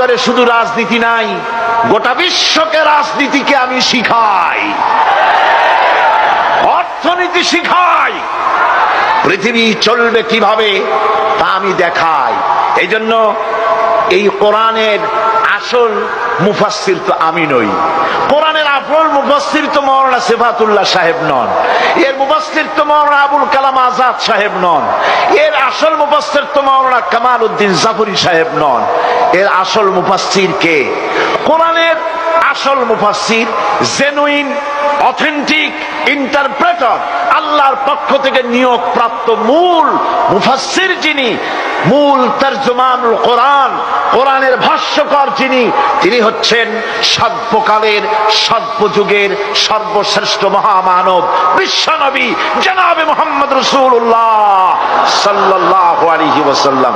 ভিতরে শুধু রাজনীতি নাই, গোটা বিশ্বকে রাজনীতিকে আমি শিখাই, অর্থনীতি শিখাই, পৃথিবী চলবে কিভাবে তা আমি দেখাই। এই জন্য এই কোরআনের আসল মুফাসসির তো আমি নই, কোরআনের আসল মুফাসসির তো মাওলানা সিফাতুল্লাহ সাহেব নন, এর মুফাসসির তো মাওলানা আবুল কালাম আজাদ সাহেব নন, এর আসল মুফাসসির তো মাওলানা কামাল উদ্দিন জাফরি সাহেব নন। এর আসল মুফাসসির কে? কোরআনের আসল মুফাসসির, জেনুইন অথেন্টিক ইন্টারপ্রেটার, আল্লাহর পক্ষ থেকে নিয়োগ প্রাপ্ত মূল মুফাসসির যিনি, মূল তরজমানুল কোরআন, কোরআনের ভাষ্যকার যিনি, তিনি হচ্ছেন সর্বকালের সর্বযুগের সর্বশ্রেষ্ঠ মহামানব বিশ্বনবী জনাবে মুহাম্মদ রাসূলুল্লাহ সাল্লাল্লাহু আলাইহি ওয়াসাল্লাম।